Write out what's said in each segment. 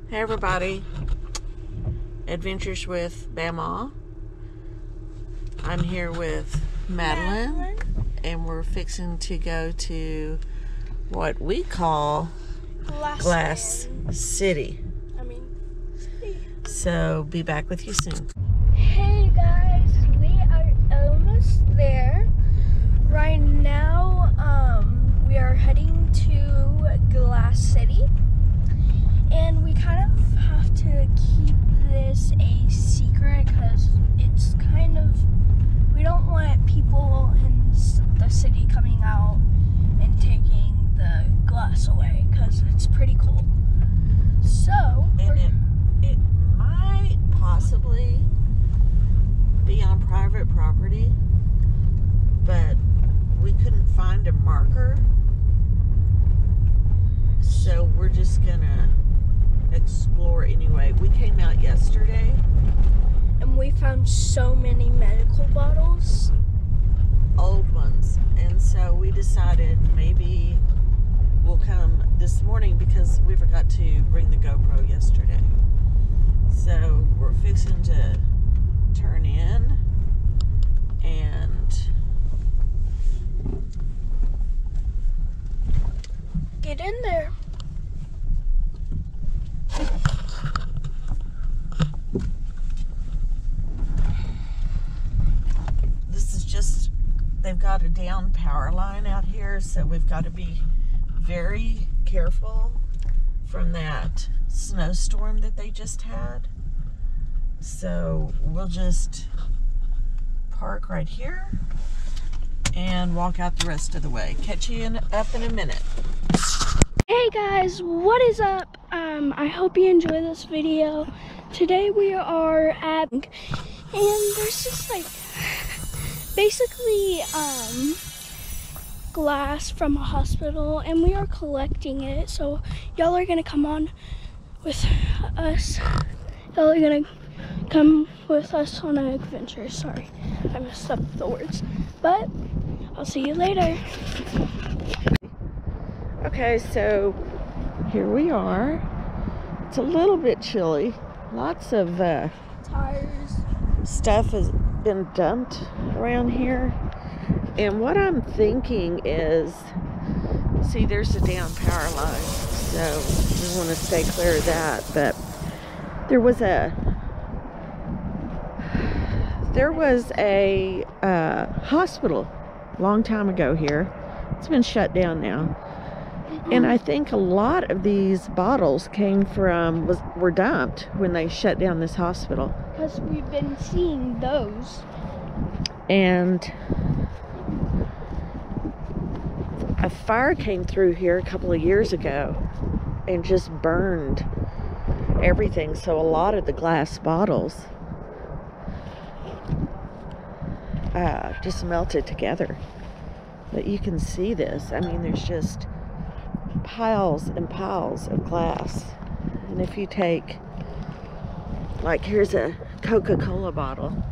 Hey everybody, Adventures with Bamaw. I'm here with Madeline, and we're fixing to go to what we call Glass City. So be back with you soon. Hey guys, we are almost there. Right now, we are heading to Glass City. And we kind of have to keep this a secret because it's kind of, we don't want people in the city coming out and taking the glass away because it's pretty cool. So, it might possibly be on private property, but we couldn't find a marker. So we're just gonna explore anyway. We came out yesterday and we found so many medical bottles, old ones, and so we decided maybe we'll come this morning because we forgot to bring the GoPro yesterday. So we're fixing to turn in and get in there. They've got a down power line out here, so we've got to be very careful from that snowstorm that they just had. So we'll just park right here and walk out the rest of the way. Catch you up in a minute. Hey guys, what is up? I hope you enjoy this video. Today we are at, and there's just like basically glass from a hospital, and we are collecting it. So y'all are gonna come on with us. Y'all are gonna come with us on an adventure. Sorry, I messed up the words, but I'll see you later. Okay, so here we are. It's a little bit chilly. Lots of Tires. Stuff has been dumped around here, and what I'm thinking is, see, there's a down power line, so we want to stay clear of that. But there was a hospital a long time ago here. It's been shut down now, and I think a lot of these bottles were dumped when they shut down this hospital. Because we've been seeing those. And a fire came through here a couple of years ago and just burned everything. So a lot of the glass bottles just melted together. But you can see this. I mean, there's just piles and piles of glass. And if you take, like, here's a Coca-Cola bottle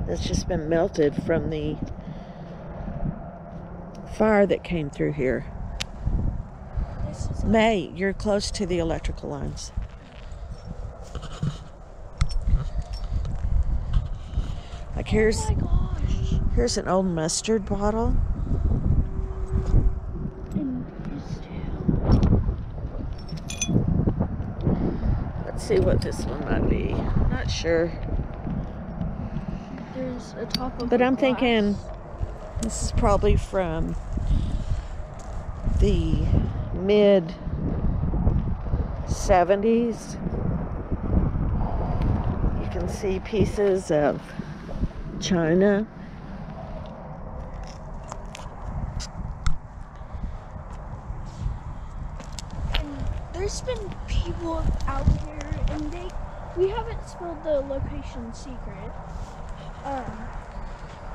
that's just been melted from the fire that came through here. May, you're close to the electrical lines. Like here's an old mustard bottle. Let's see what this one might be. Not sure. There's a top of, but I'm thinking this is probably from the mid 70s. You can see pieces of china. There's been people out here, and we haven't spilled the location secret.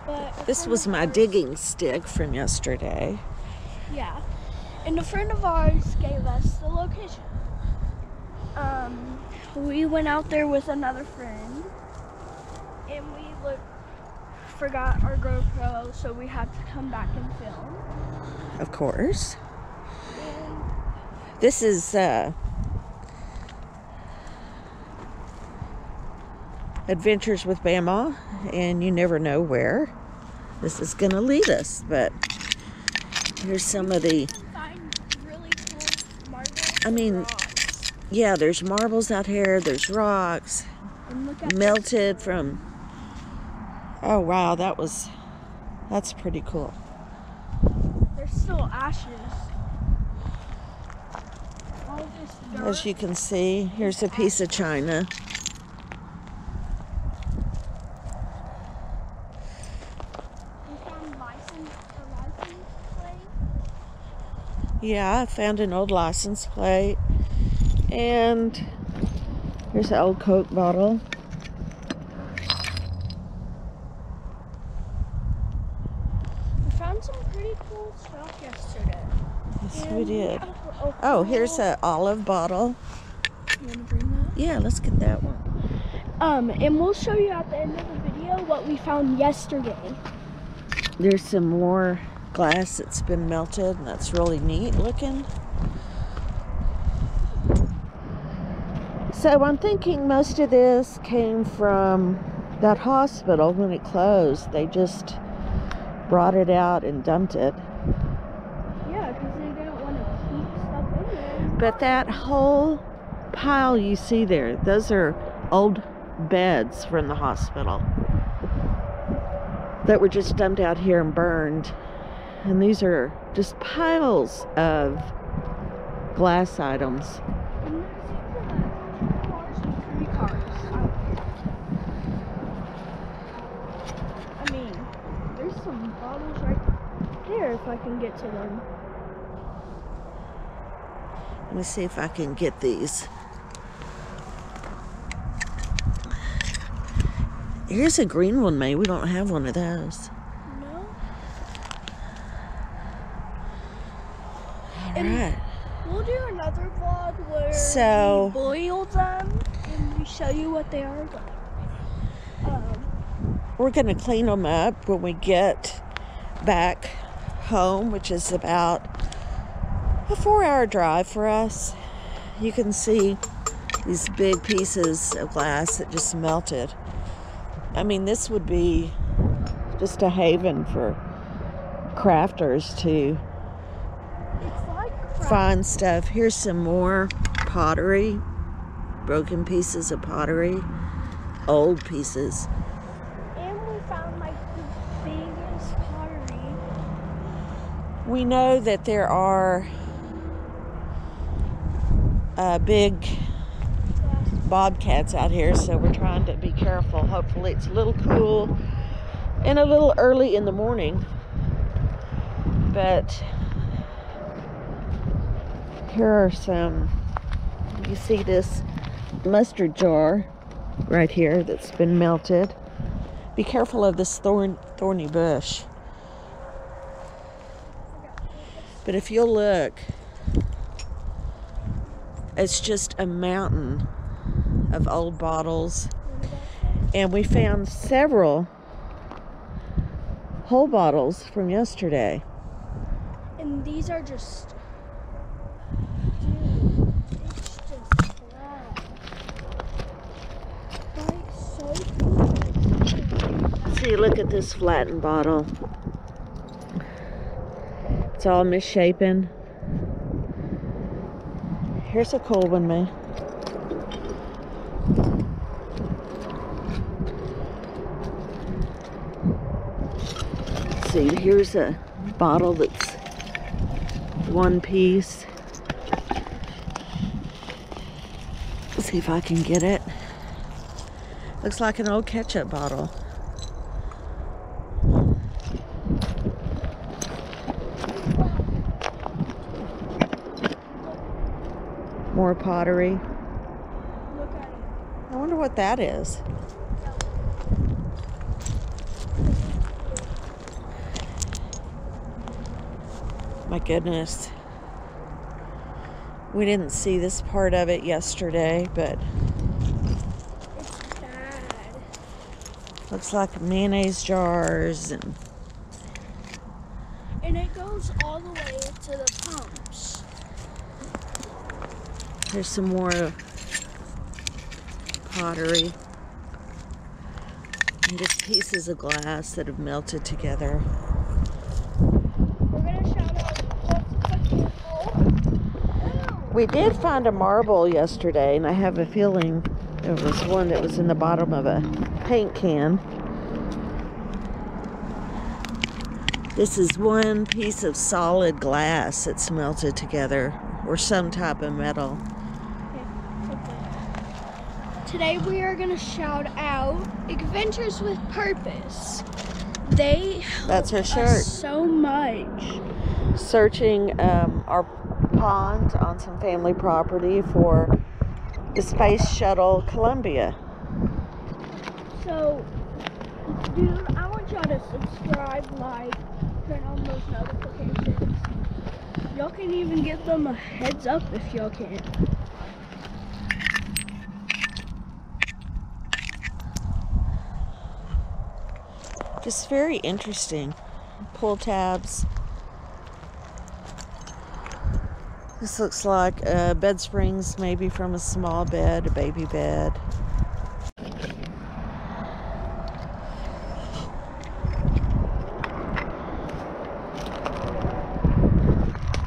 But this was my digging stick from yesterday. Yeah, and a friend of ours gave us the location. We went out there with another friend, and we forgot our GoPro, so we had to come back and film. Of course. This is adventures with Bamaw, and you never know where this is going to lead us. But here's some of the, Really cool marbles. I mean, yeah, there's marbles out here, there's rocks, melted from, oh wow, that's pretty cool. There's still ashes. All this dirt. As you can see, here's a piece of china. We found a license plate. Yeah, I found an old license plate. And here's an old Coke bottle. We found some pretty cool stuff yesterday. Yes, And we did. have Oh, here's an olive bottle. You want to bring that? Yeah, let's get that one. And we'll show you at the end of the video what we found yesterday. There's some more glass that's been melted, and that's really neat looking. So I'm thinking most of this came from that hospital when it closed. They just brought it out and dumped it. Yeah, because they didn't want to keep stuff in there. But that whole pile you see there, those are old beds from the hospital that were just dumped out here and burned. And these are just piles of glass items. And there's cars and 3 cars out there. I mean, there's some bottles right there if I can get to them. Let me see if I can get these. Here's a green one, May. We don't have one of those. No? All And right. we'll do another vlog where So- we boil them and we show you what they are like. We're going to clean them up when we get back home, which is about a 4-hour drive for us. You can see these big pieces of glass that just melted. I mean, this would be just a haven for crafters to It's like find stuff. Here's some more pottery, broken pieces of pottery, old pieces. And we found like the biggest pottery. We know that there are big bobcats out here, so we're trying to be careful. Hopefully it's a little cool and a little early in the morning. But here are some, you see this mustard jar right here that's been melted. Be careful of this thorny bush. But if you'll look, it's just a mountain of old bottles, and we found several whole bottles from yesterday. And these are just, dude, it's just black. Like so cool. See, look at this flattened bottle. It's all misshapen. Here's a cool one, May. See, here's a bottle that's one piece. Let's see if I can get it. Looks like an old ketchup bottle. More pottery. Look at it. I wonder what that is. My goodness. We didn't see this part of it yesterday, but It's bad. looks like mayonnaise jars, and it goes all the way to the pumps. there's some more pottery. And just pieces of glass that have melted together. We're gonna shout out what's the careful. We did find a marble yesterday, and I have a feeling there was one that was in the bottom of a paint can. This is one piece of solid glass that's melted together, or some type of metal. Today we are going to shout out Adventures with Purpose. They That's her help shirt. us so much. Searching our pond on some family property for the Space Shuttle Columbia. So, dude, I want y'all to subscribe, like, turn on those notifications. Y'all can even give them a heads up if y'all can. Just very interesting. Pull tabs. This looks like bed springs, maybe from a small bed, a baby bed.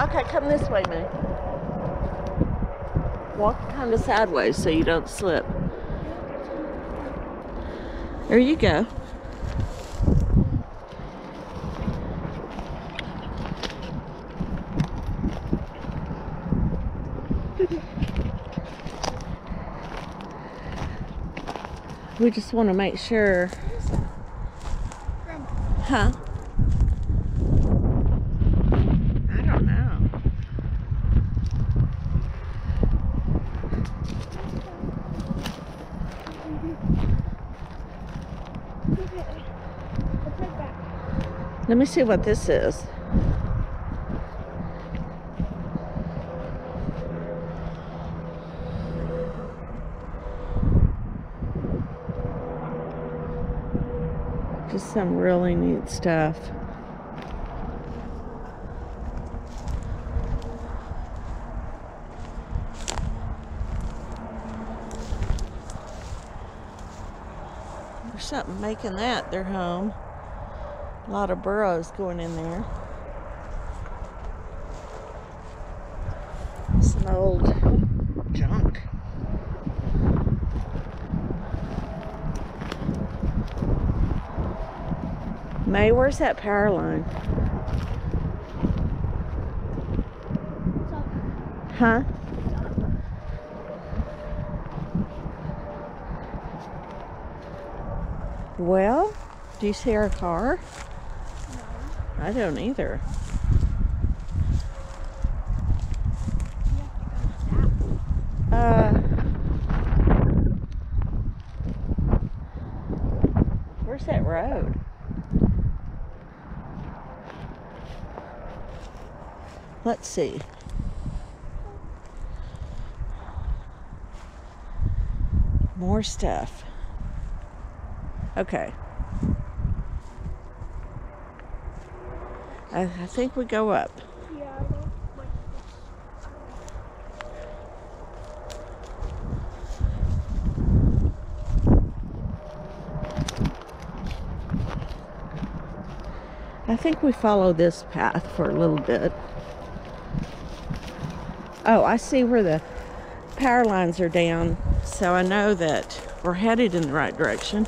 Okay, come this way, man. Walk kind of sideways so you don't slip. There you go. We just want to make sure. Huh? I don't know. Let me see what this is. Just some really neat stuff. There's something making that their home. A lot of burrows going in there. Some old junk. May, where's that power line? Huh? Well, do you see our car? No. I don't either. Where's that road? Let's see. More stuff. Okay. I think we go up. Yeah, I think we follow this path for a little bit. Oh, I see where the power lines are down, so I know that we're headed in the right direction.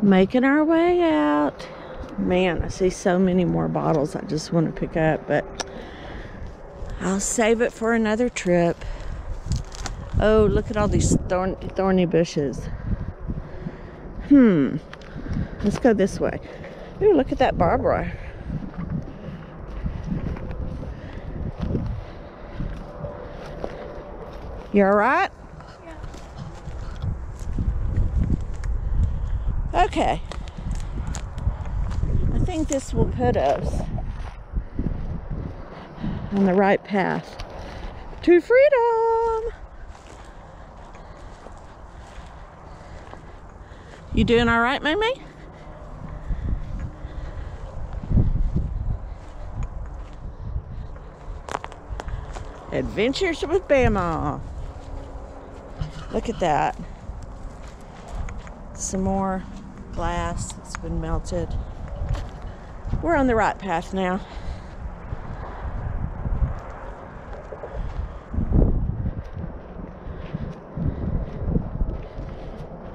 Making our way out. Man, I see so many more bottles I just want to pick up, but I'll save it for another trip. Oh, look at all these thorny bushes. Let's go this way. Ooh, look at that barbed wire. You all right? Yeah. Okay. I think this will put us on the right path to freedom. You doing all right, Mimi? Adventures with Bamaw. Look at that. Some more glass that's been melted. We're on the right path now.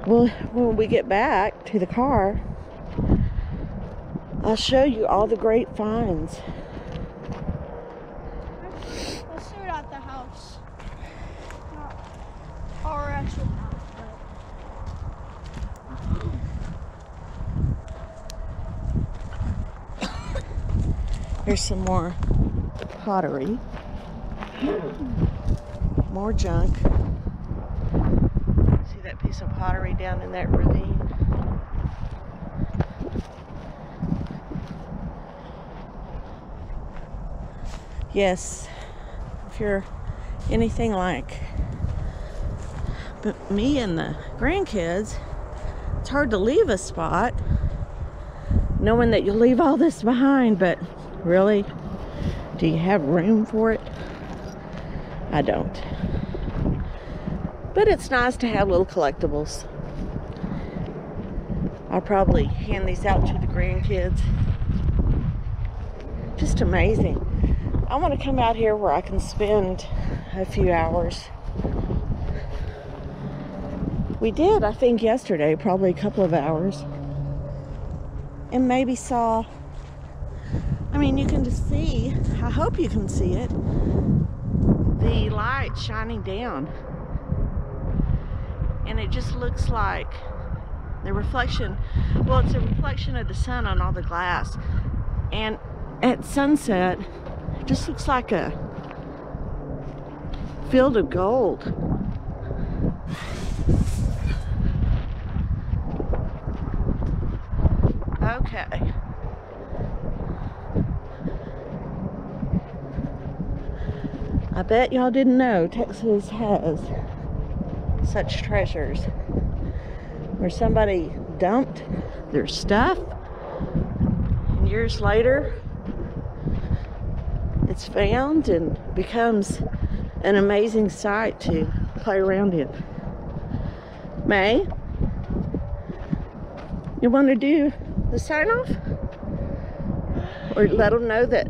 Well, when we get back to the car, I'll show you all the great finds. Let's do it at the house. Not our actual house, but... Here's some more pottery. More junk. See that piece of pottery down in that ravine? Yes, if you're anything like me and the grandkids, it's hard to leave a spot knowing that you'll leave all this behind, but really, do you have room for it? I don't. But it's nice to have little collectibles. I'll probably hand these out to the grandkids. Just amazing. I want to come out here where I can spend a few hours. We did, I think, yesterday, probably a couple of hours. And maybe saw, I mean, you can just see, I hope you can see it, the light shining down. And it just looks like the reflection, well, it's a reflection of the sun on all the glass. And at sunset, it just looks like a field of gold. Okay. I bet y'all didn't know Texas has such treasures where somebody dumped their stuff and years later it's found and becomes an amazing sight to play around in. May, you want to do the sign off? Or let them know that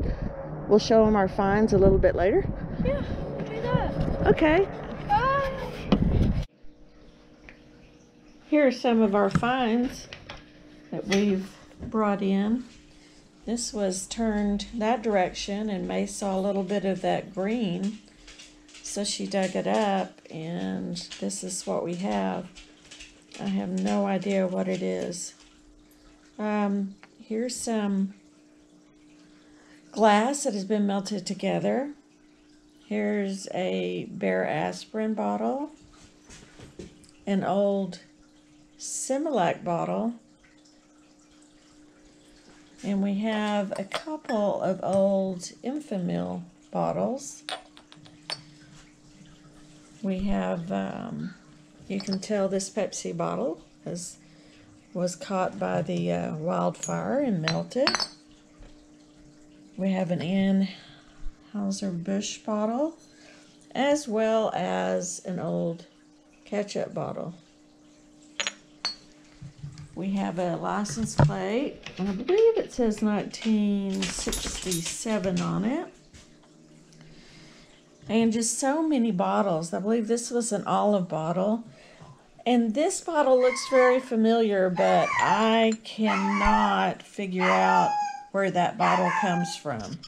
we'll show them our finds a little bit later? Yeah, do that. Okay. Bye. Here are some of our finds that we've brought in. This was turned that direction and May saw a little bit of that green. So she dug it up and this is what we have. I have no idea what it is. Here's some glass that has been melted together. Here's a Bare aspirin bottle, an old Similac bottle, and we have a couple of old Infamil bottles. We have, you can tell this Pepsi bottle was caught by the wildfire and melted. We have an Anheuser-Busch bottle, as well as an old ketchup bottle. We have a license plate, and I believe it says 1967 on it. And just so many bottles. I believe this was an olive bottle. And this bottle looks very familiar, but I cannot figure out where that bottle comes from.